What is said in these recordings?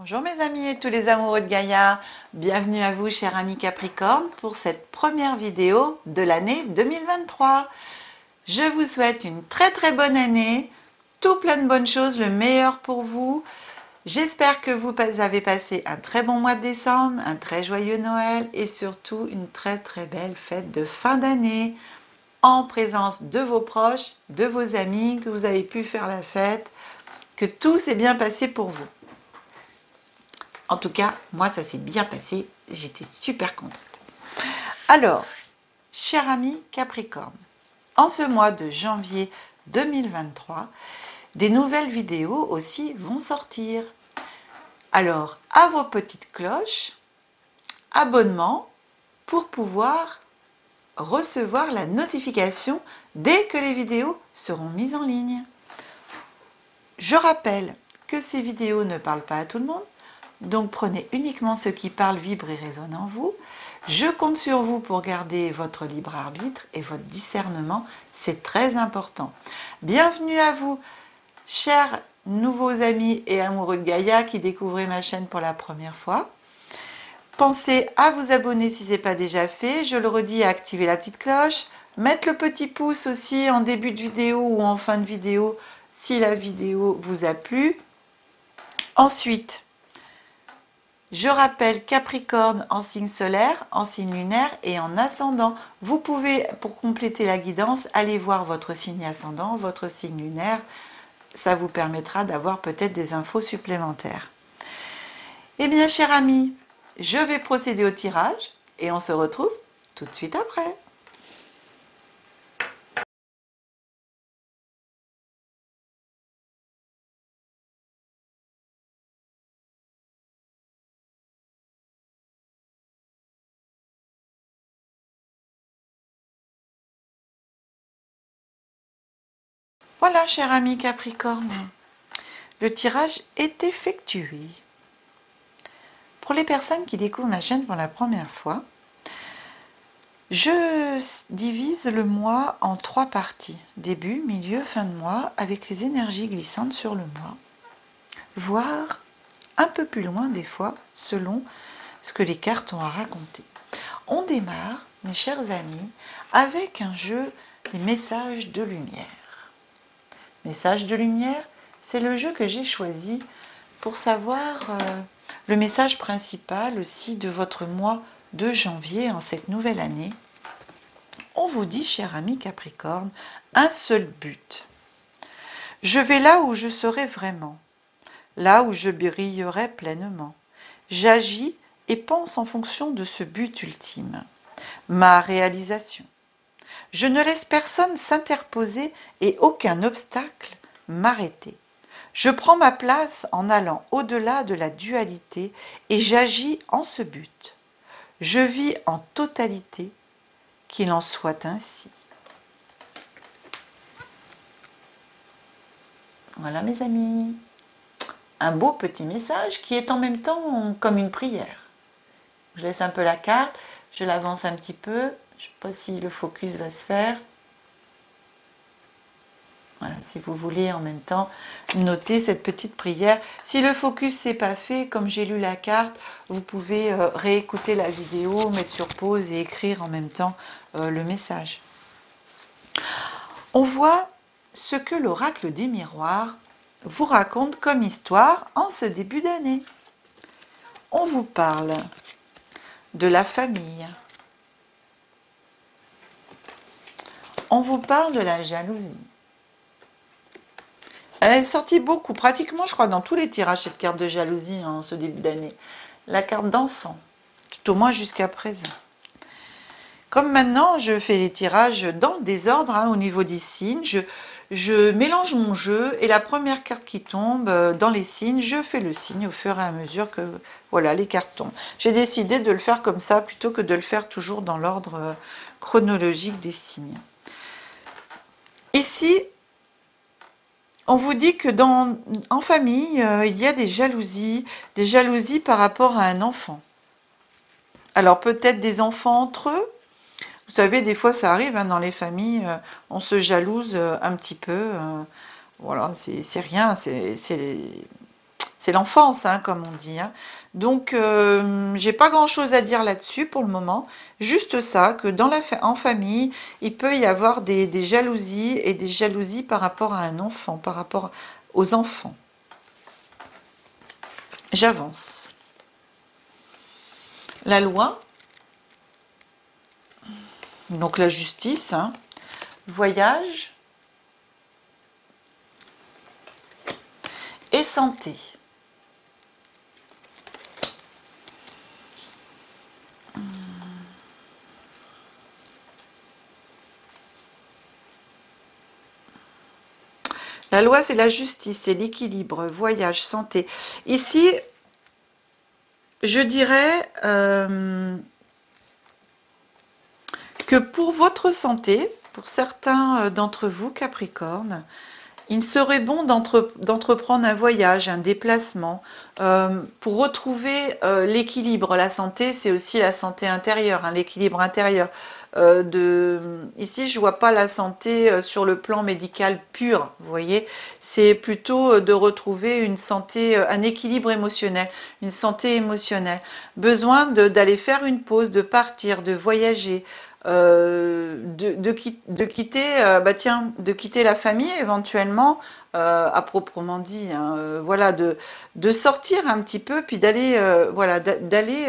Bonjour mes amis et tous les amoureux de Gaïa, bienvenue à vous chers amis Capricorne pour cette première vidéo de l'année 2023. Je vous souhaite une très bonne année, tout plein de bonnes choses, le meilleur pour vous. J'espère que vous avez passé un très bon mois de décembre, un très joyeux Noël et surtout une très belle fête de fin d'année en présence de vos proches, de vos amis, que vous avez pu faire la fête, que tout s'est bien passé pour vous. En tout cas, moi, ça s'est bien passé. J'étais super contente. Alors, cher ami Capricorne, en ce mois de janvier 2023, des nouvelles vidéos aussi vont sortir. Alors, à vos petites cloches, abonnement pour pouvoir recevoir la notification dès que les vidéos seront mises en ligne. Je rappelle que ces vidéos ne parlent pas à tout le monde. Donc prenez uniquement ce qui parle, vibre et résonne en vous. Je compte sur vous pour garder votre libre arbitre et votre discernement, c'est très important. Bienvenue à vous, chers nouveaux amis et amoureux de Gaïa qui découvrez ma chaîne pour la première fois. Pensez à vous abonner si ce n'est pas déjà fait. Je le redis, à activer la petite cloche. Mettre le petit pouce aussi en début de vidéo ou en fin de vidéo si la vidéo vous a plu. Ensuite, je rappelle Capricorne en signe solaire, en signe lunaire et en ascendant. Vous pouvez, pour compléter la guidance, aller voir votre signe ascendant, votre signe lunaire. Ça vous permettra d'avoir peut-être des infos supplémentaires. Eh bien, chers amis, je vais procéder au tirage et on se retrouve tout de suite après. Voilà, cher ami Capricorne, le tirage est effectué. Pour les personnes qui découvrent ma chaîne pour la première fois, je divise le mois en 3 parties, début, milieu, fin de mois, avec les énergies glissantes sur le mois, voire un peu plus loin des fois, selon ce que les cartes ont à raconter. On démarre, mes chers amis, avec un jeu des messages de lumière. Messages de lumière, c'est le jeu que j'ai choisi pour savoir le message principal aussi de votre mois de janvier en cette nouvelle année. On vous dit, cher ami Capricorne, un seul but. Je vais là où je serai vraiment, là où je brillerai pleinement. J'agis et pense en fonction de ce but ultime, ma réalisation. Je ne laisse personne s'interposer et aucun obstacle m'arrêter. Je prends ma place en allant au-delà de la dualité et j'agis en ce but. Je vis en totalité, qu'il en soit ainsi. Voilà mes amis, un beau petit message qui est en même temps comme une prière. Je laisse un peu la carte, je l'avance un petit peu, je ne sais pas si le focus va se faire. Voilà, si vous voulez en même temps noter cette petite prière. Si le focus n'est pas fait, comme j'ai lu la carte, vous pouvez réécouter la vidéo, mettre sur pause et écrire en même temps le message. On voit ce que l'oracle des miroirs vous raconte comme histoire en ce début d'année. On vous parle de la famille. On vous parle de la jalousie. Elle est sortie beaucoup, pratiquement je crois dans tous les tirages cette carte de jalousie en ce début d'année. La carte d'enfant, tout au moins jusqu'à présent. Comme maintenant je fais les tirages dans le désordre au niveau des signes, je mélange mon jeu et la première carte qui tombe dans les signes, je fais le signe au fur et à mesure que voilà, les cartes tombent. J'ai décidé de le faire comme ça plutôt que de le faire toujours dans l'ordre chronologique des signes. Ici, on vous dit que en famille, il y a des jalousies par rapport à un enfant. Alors peut-être des enfants entre eux. Vous savez, des fois ça arrive dans les familles, on se jalouse un petit peu. Voilà, c'est rien, c'est C'est l'enfance, hein, comme on dit. Hein. Donc, j'ai pas grand-chose à dire là-dessus pour le moment. Juste ça, que en famille, il peut y avoir des jalousies et des jalousies par rapport à un enfant, par rapport aux enfants. J'avance. La loi, donc la justice, hein, voyage et santé. La loi, c'est la justice, c'est l'équilibre, voyage, santé. Ici, je dirais que pour votre santé, pour certains d'entre vous, Capricorne, il serait bon d'entreprendre un voyage, un déplacement, pour retrouver l'équilibre. La santé, c'est aussi la santé intérieure, hein, l'équilibre intérieur. Ici, je vois pas la santé sur le plan médical pur, vous voyez. C'est plutôt de retrouver une santé, un équilibre émotionnel, une santé émotionnelle. Besoin d'aller faire une pause, de partir, de voyager, de quitter, de quitter la famille éventuellement, à proprement dit, hein, voilà, de sortir un petit peu, puis d'aller, voilà, d'aller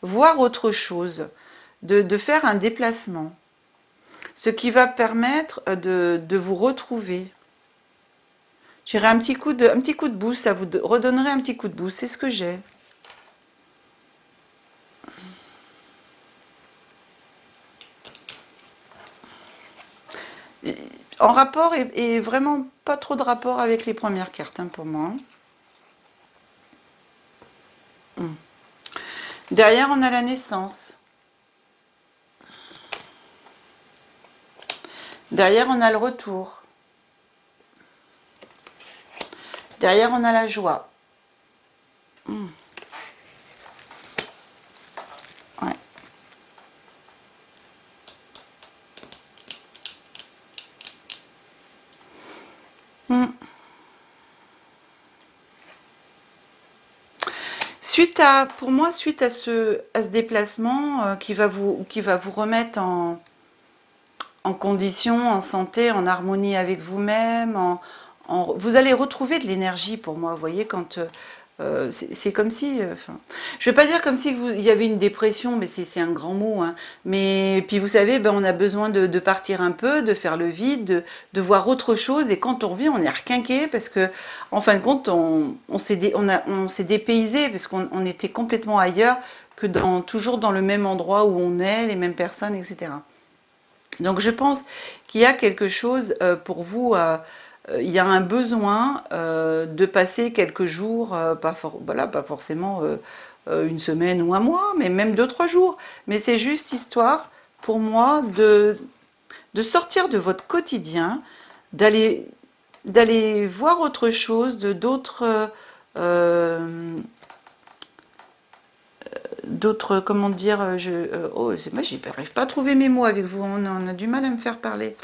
voir autre chose, de faire un déplacement, ce qui va permettre de vous retrouver. J'irai un petit coup de boost, ça vous redonnerait un petit coup de boost, c'est ce que j'ai. En rapport, et vraiment pas trop de rapport avec les premières cartes, hein, pour moi. Derrière, on a la naissance. Derrière, on a le retour. Derrière, on a la joie. Ouais. Pour moi, suite à ce déplacement qui va vous remettre en condition, en santé, en harmonie avec vous-même, vous allez retrouver de l'énergie pour moi, vous voyez, quand c'est comme si, je vais pas dire comme si il y avait une dépression, mais c'est un grand mot, hein, mais puis vous savez, ben, on a besoin de partir un peu, de faire le vide, de voir autre chose, et quand on revient, on est requinqué, parce que, en fin de compte, on s'est dépaysé, parce qu'on était complètement ailleurs, que toujours dans le même endroit où on est, les mêmes personnes, etc. Donc je pense qu'il y a quelque chose pour vous, il y a un besoin de passer quelques jours, voilà, pas forcément une semaine ou un mois, mais même 2-3 jours. Mais c'est juste histoire pour moi de sortir de votre quotidien, d'aller voir autre chose, d'autres... comment dire, oh, c'est moi, j'arrive pas à trouver mes mots avec vous, on a du mal à me faire parler,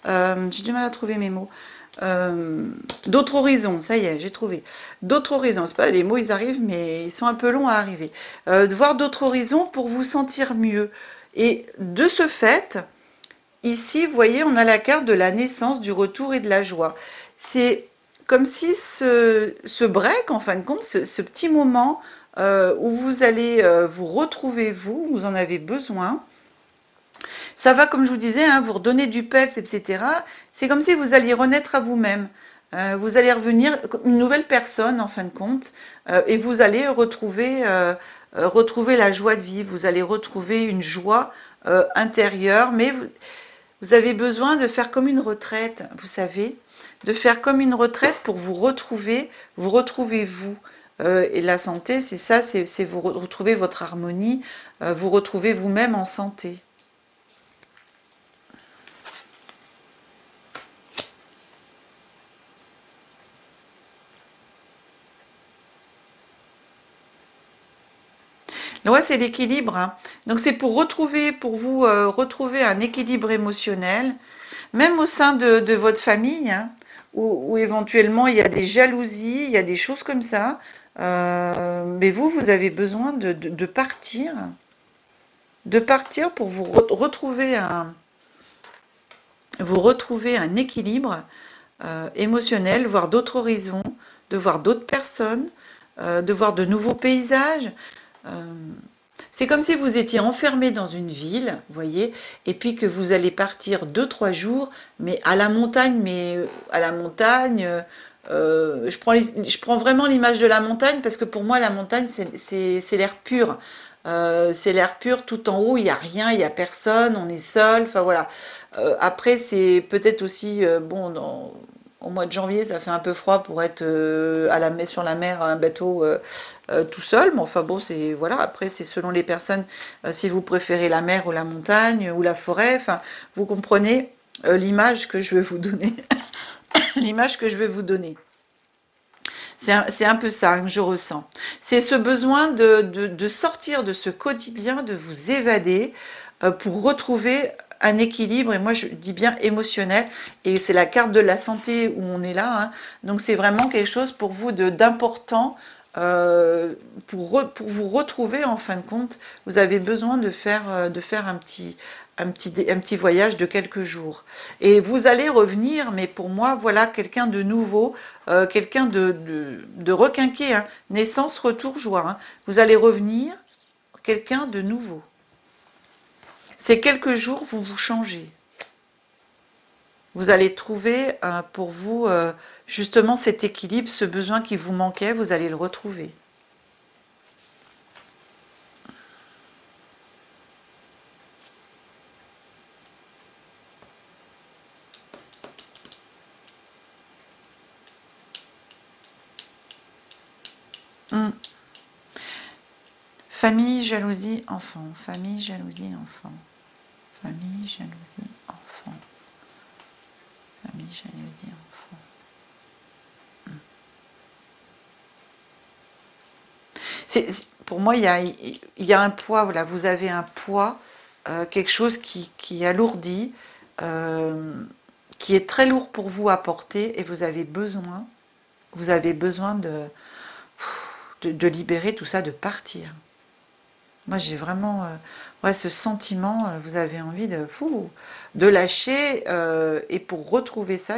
j'ai du mal à trouver mes mots, d'autres horizons, ça y est, j'ai trouvé, d'autres horizons, c'est pas les mots, ils arrivent, mais ils sont un peu longs à arriver, de voir d'autres horizons pour vous sentir mieux, et de ce fait, ici, vous voyez, on a la carte de la naissance, du retour et de la joie, c'est comme si ce break, en fin de compte, ce petit moment où vous allez vous retrouver, vous en avez besoin. Ça va, comme je vous disais, hein, vous redonner du peps, etc. C'est comme si vous alliez renaître à vous-même. Vous allez revenir une nouvelle personne, en fin de compte, et vous allez retrouver la joie de vivre. Vous allez retrouver une joie intérieure, mais vous avez besoin de faire comme une retraite, vous savez, de faire comme une retraite pour vous retrouver vous. Et la santé, c'est ça, c'est vous retrouver votre harmonie, vous retrouver vous-même en santé. Ouais, c'est l'équilibre, hein. Donc c'est pour vous retrouver un équilibre émotionnel, même au sein de votre famille, hein, où éventuellement il y a des jalousies, il y a des choses comme ça. mais vous avez besoin de partir. De partir pour vous retrouver un équilibre émotionnel, voir d'autres horizons, de voir d'autres personnes, de voir de nouveaux paysages. C'est comme si vous étiez enfermé dans une ville, vous voyez, et puis que vous allez partir 2-3 jours, mais à la montagne, je prends vraiment l'image de la montagne parce que pour moi, la montagne, c'est l'air pur. C'est l'air pur, tout en haut, il n'y a rien, il n'y a personne, on est seul, enfin voilà. Après, c'est peut-être aussi, au mois de janvier, ça fait un peu froid pour être sur la mer, un bateau tout seul, mais enfin bon, c'est voilà. Après, c'est selon les personnes, si vous préférez la mer ou la montagne ou la forêt, enfin, vous comprenez l'image que je vais vous donner. L'image que je vais vous donner. C'est un peu ça que je ressens. C'est ce besoin de sortir de ce quotidien, de vous évader pour retrouver un équilibre, et moi je dis bien émotionnel, et c'est la carte de la santé où on est là, hein. Donc c'est vraiment quelque chose pour vous d'important, pour vous retrouver en fin de compte. Vous avez besoin de faire un petit voyage de quelques jours. Et vous allez revenir, mais pour moi, voilà quelqu'un de nouveau, quelqu'un de requinqué, hein. Naissance, retour, joie, hein. Vous allez revenir, quelqu'un de nouveau. Ces quelques jours vont vous changer. Vous allez trouver pour vous justement cet équilibre, ce besoin qui vous manquait, vous allez le retrouver. Famille, jalousie, enfant. Famille, jalousie, enfant. Famille, jalousie, enfant. Famille, jalousie, enfant. Pour moi, il y a un poids, voilà, vous avez un poids, quelque chose qui alourdit, qui est très lourd pour vous à porter, et vous avez besoin de libérer tout ça, de partir. Moi, j'ai vraiment ce sentiment, vous avez envie de lâcher, et pour retrouver ça,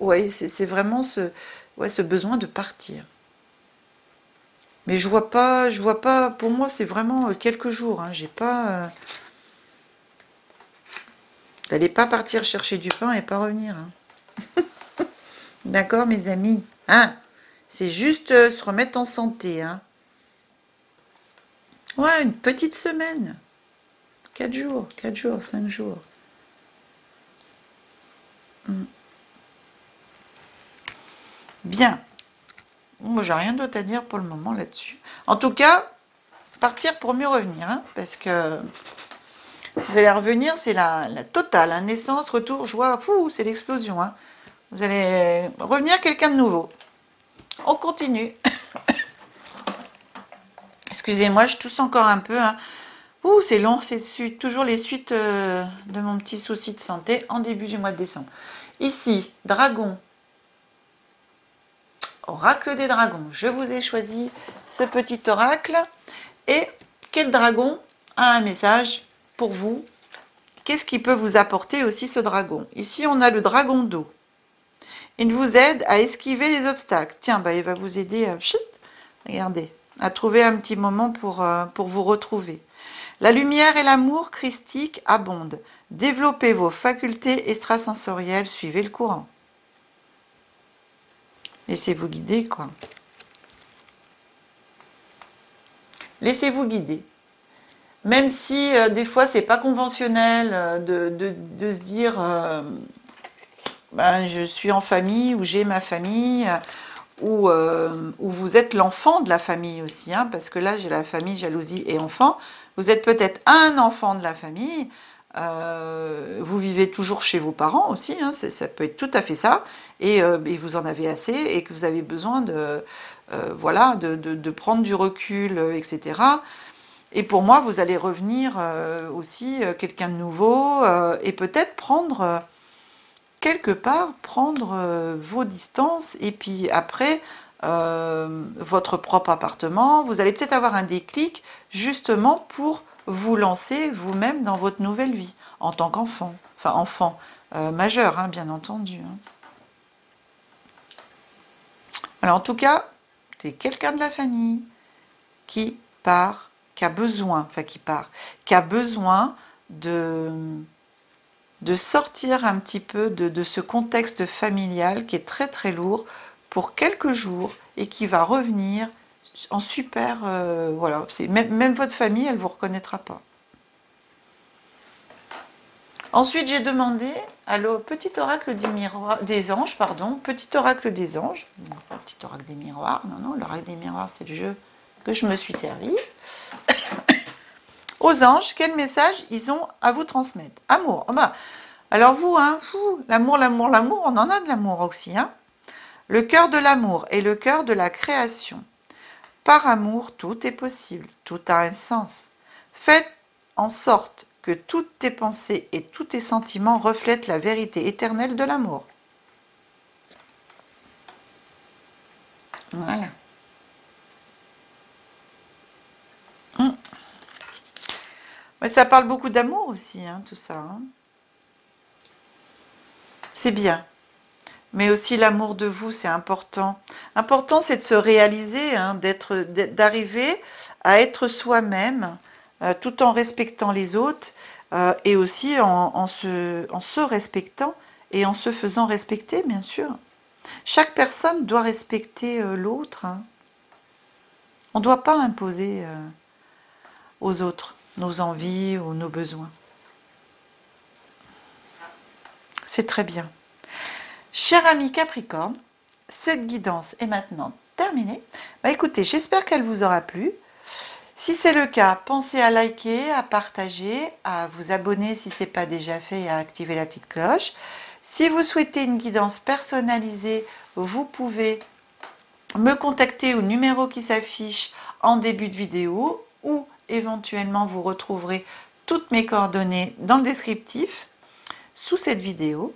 ouais, c'est vraiment ce besoin de partir. Mais je vois pas, pour moi, c'est vraiment quelques jours, hein, j'ai pas... N'allez pas partir chercher du pain et pas revenir, hein. D'accord, mes amis, hein? C'est juste se remettre en santé, hein. Ouais, une petite semaine. 4 jours, 5 jours. Bien. Moi, j'ai rien d'autre à dire pour le moment là-dessus. En tout cas, partir pour mieux revenir, hein, parce que vous allez revenir, c'est la totale, hein, naissance, retour, joie, c'est l'explosion, hein. Vous allez revenir quelqu'un de nouveau. On continue. Excusez-moi, je tousse encore un peu, hein. C'est long, c'est toujours les suites de mon petit souci de santé en début du mois de décembre. Ici, dragon. Oracle des dragons. Je vous ai choisi ce petit oracle. Et quel dragon a un message pour vous? Qu'est-ce qui peut vous apporter aussi ce dragon? Ici, on a le dragon d'eau. Il vous aide à esquiver les obstacles. Tiens, il va vous aider, regardez, à trouver un petit moment pour vous retrouver. La lumière et l'amour christique abondent. Développez vos facultés extrasensorielles, suivez le courant. Laissez-vous guider, quoi. Laissez-vous guider. Même si des fois c'est pas conventionnel de se dire je suis en famille ou j'ai ma famille, ou vous êtes l'enfant de la famille aussi, hein, parce que là j'ai la famille, jalousie et enfant. Vous êtes peut-être un enfant de la famille, vous vivez toujours chez vos parents aussi, hein, ça peut être tout à fait ça, et vous en avez assez et que vous avez besoin de prendre du recul, etc. Et pour moi, vous allez revenir aussi quelqu'un de nouveau, et peut-être prendre quelque part, prendre vos distances, et puis après votre propre appartement. Vous allez peut-être avoir un déclic justement pour vous lancer vous-même dans votre nouvelle vie en tant qu'enfant, enfin enfant majeur, hein, bien entendu. Hein. Alors en tout cas, c'est quelqu'un de la famille qui part, qui a besoin, enfin qui a besoin de sortir un petit peu de ce contexte familial qui est très très lourd pour quelques jours et qui va revenir en super, voilà, même votre famille, elle ne vous reconnaîtra pas. Ensuite, j'ai demandé à le petit oracle des anges, pardon, petit oracle des anges, pas petit oracle des miroirs, non, l'oracle des miroirs, c'est le jeu que je me suis servi. Aux anges, quel message ils ont à vous transmettre? Amour. Oh bah, alors vous, hein, l'amour, l'amour, l'amour, on en a de l'amour aussi. Hein. Le cœur de l'amour est le cœur de la création. Par amour, tout est possible, tout a un sens. Faites en sorte que toutes tes pensées et tous tes sentiments reflètent la vérité éternelle de l'amour. Voilà. Mais ça parle beaucoup d'amour aussi, hein, tout ça. Hein. C'est bien. Mais aussi l'amour de vous, c'est important. Important, c'est de se réaliser, hein, d'arriver à être soi-même, tout en respectant les autres, et aussi en se respectant et en se faisant respecter, bien sûr. Chaque personne doit respecter l'autre. Hein. On ne doit pas imposer aux autres nos envies ou nos besoins. C'est très bien. Cher ami Capricorne, cette guidance est maintenant terminée. Bah écoutez, j'espère qu'elle vous aura plu. Si c'est le cas, pensez à liker, à partager, à vous abonner si ce n'est pas déjà fait et à activer la petite cloche. Si vous souhaitez une guidance personnalisée, vous pouvez me contacter au numéro qui s'affiche en début de vidéo ou éventuellement vous retrouverez toutes mes coordonnées dans le descriptif sous cette vidéo.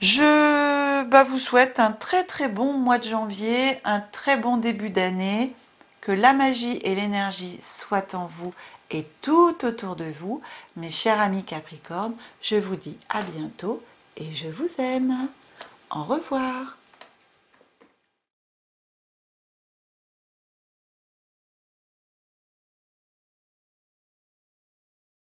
Je vous souhaite un très très bon mois de janvier, un très bon début d'année, que la magie et l'énergie soient en vous et tout autour de vous. Mes chers amis Capricorne, je vous dis à bientôt et je vous aime. Au revoir.